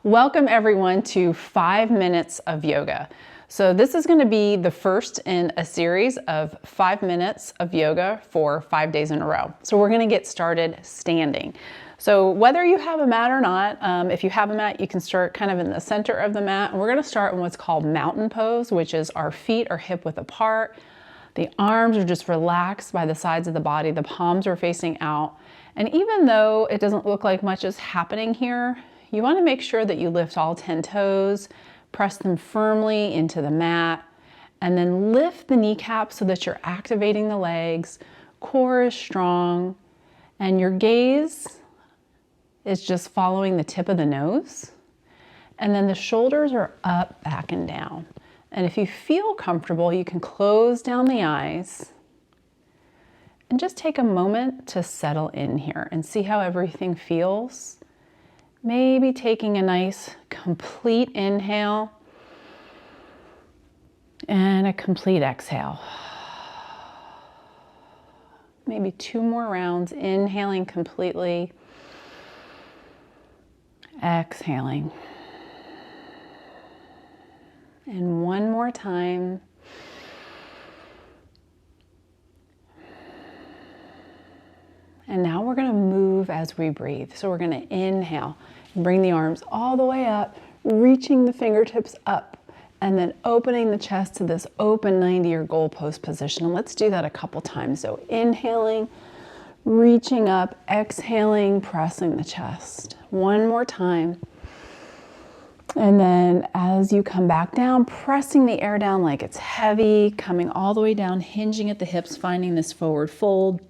Welcome everyone to 5 minutes of yoga. So this is going to be the first in a series of 5 minutes of yoga for 5 days in a row. So we're going to get started standing. So whether you have a mat or not, if you have a mat, you can start kind of in the center of the mat. And we're going to start in what's called mountain pose, which is our feet are hip width apart. The arms are just relaxed by the sides of the body. The palms are facing out. And even though it doesn't look like much is happening here, you want to make sure that you lift all 10 toes, press them firmly into the mat, and then lift the kneecaps so that you're activating the legs, core is strong, and your gaze is just following the tip of the nose. And then the shoulders are up, back, and down. And if you feel comfortable, you can close down the eyes and just take a moment to settle in here and see how everything feels. Maybe taking a nice complete inhale and a complete exhale. Maybe 2 more rounds, inhaling completely, exhaling. And 1 more time. And now we're going to move as we breathe. So we're going to inhale and bring the arms all the way up, reaching the fingertips up, and then opening the chest to this open 90 or goal post position. And let's do that a couple times. So inhaling, reaching up, exhaling, pressing the chest. 1 more time. And then as you come back down, pressing the air down like it's heavy, coming all the way down, hinging at the hips, finding this forward fold.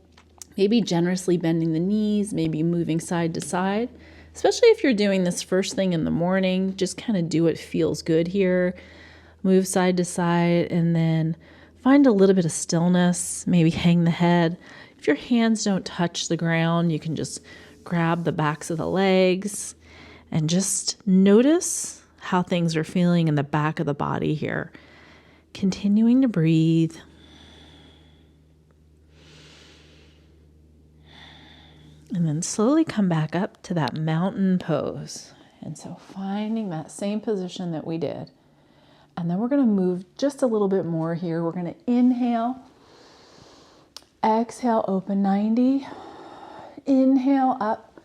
Maybe generously bending the knees, maybe moving side to side. Especially if you're doing this first thing in the morning, just kind of do what feels good here. Move side to side and then find a little bit of stillness, maybe hang the head. If your hands don't touch the ground, you can just grab the backs of the legs and just notice how things are feeling in the back of the body here. Continuing to breathe. And then slowly come back up to that mountain pose. And so finding that same position that we did. And then we're going to move just a little bit more here. We're going to inhale, exhale, open 90, inhale up,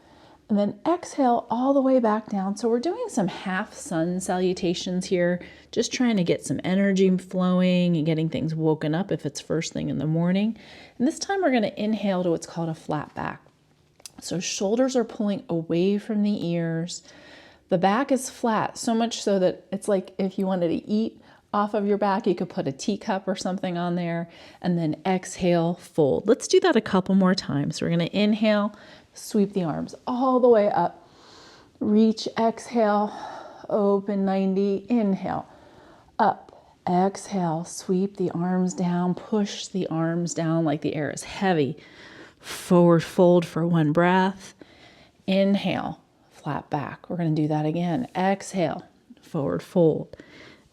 and then exhale all the way back down. So we're doing some half sun salutations here, just trying to get some energy flowing and getting things woken up if it's first thing in the morning. And this time we're going to inhale to what's called a flat back. So shoulders are pulling away from the ears. The back is flat, so much so that it's like if you wanted to eat off of your back, you could put a teacup or something on there, and then exhale, fold. Let's do that a couple more times. So we're going to inhale, sweep the arms all the way up, reach, exhale, open 90, inhale, up, exhale, sweep the arms down, push the arms down like the air is heavy. Forward fold for 1 breath. Inhale, flat back. We're going to do that again. Exhale, forward fold.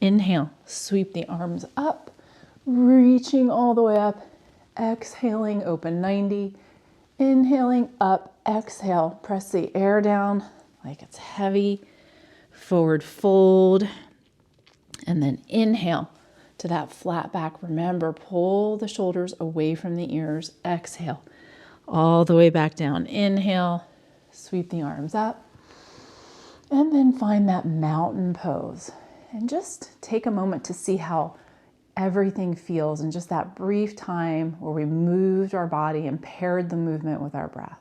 Inhale, sweep the arms up, reaching all the way up. Exhaling, open 90. Inhaling, up, exhale. Press the air down like it's heavy. Forward fold. And then inhale to that flat back. Remember, pull the shoulders away from the ears. Exhale. All the way back down. Inhale, sweep the arms up, and then find that mountain pose. And just take a moment to see how everything feels in just that brief time where we moved our body and paired the movement with our breath.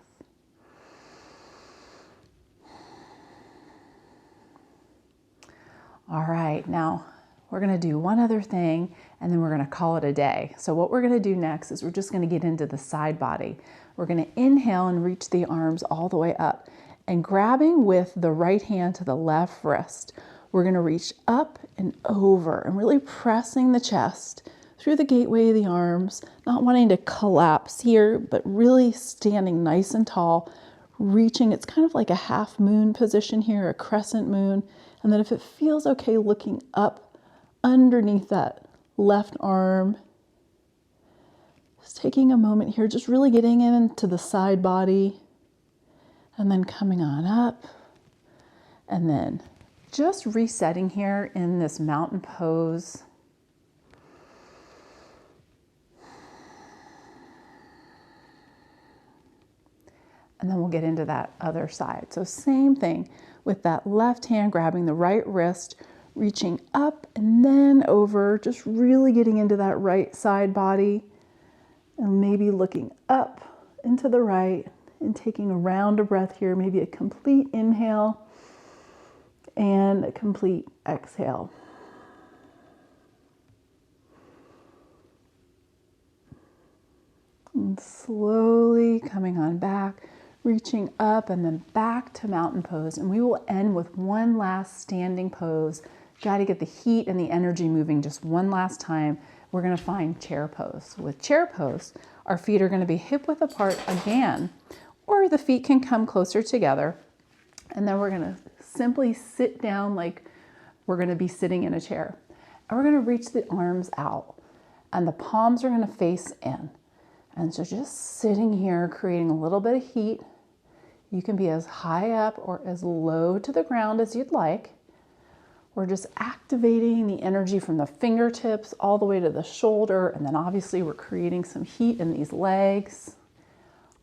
All right, now we're going to do one other thing and then we're going to call it a day. So what we're going to do next is we're just going to get into the side body. We're going to inhale and reach the arms all the way up, and grabbing with the right hand to the left wrist, we're going to reach up and over and really pressing the chest through the gateway of the arms, not wanting to collapse here, but really standing nice and tall, reaching. It's kind of like a half moon position here, a crescent moon. And then if it feels okay, looking up underneath that left arm. Just taking a moment here, just really getting into the side body and then coming on up and then just resetting here in this mountain pose. And then we'll get into that other side. So same thing with that left hand grabbing the right wrist, reaching up and then over, just really getting into that right side body, and maybe looking up into the right and taking a round of breath here, maybe a complete inhale and a complete exhale. And slowly coming on back, reaching up and then back to mountain pose. And we will end with one last standing pose. Got to get the heat and the energy moving just one last time. We're going to find chair pose. With chair pose, our feet are going to be hip width apart again, or the feet can come closer together. And then we're going to simply sit down like we're going to be sitting in a chair. And we're going to reach the arms out and the palms are going to face in. And so just sitting here, creating a little bit of heat. You can be as high up or as low to the ground as you'd like. We're just activating the energy from the fingertips all the way to the shoulder. And then obviously we're creating some heat in these legs.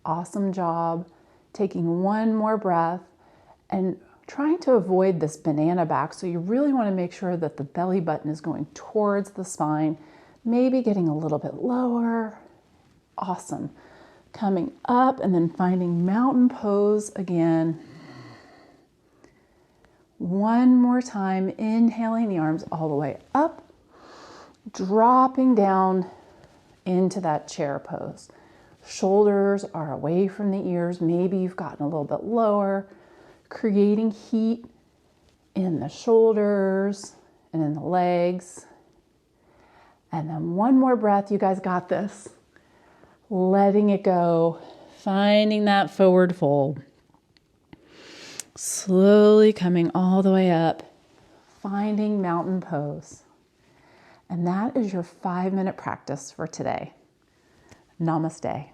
Awesome job. Taking one more breath and trying to avoid this banana back. So you really want to make sure that the belly button is going towards the spine, maybe getting a little bit lower. Awesome. Coming up and then finding mountain pose again. One more time, inhaling the arms all the way up, dropping down into that chair pose. Shoulders are away from the ears. Maybe you've gotten a little bit lower, creating heat in the shoulders and in the legs. And then one more breath. You guys got this. Letting it go, finding that forward fold. Slowly coming all the way up, finding mountain pose. And that is your 5-minute practice for today. Namaste.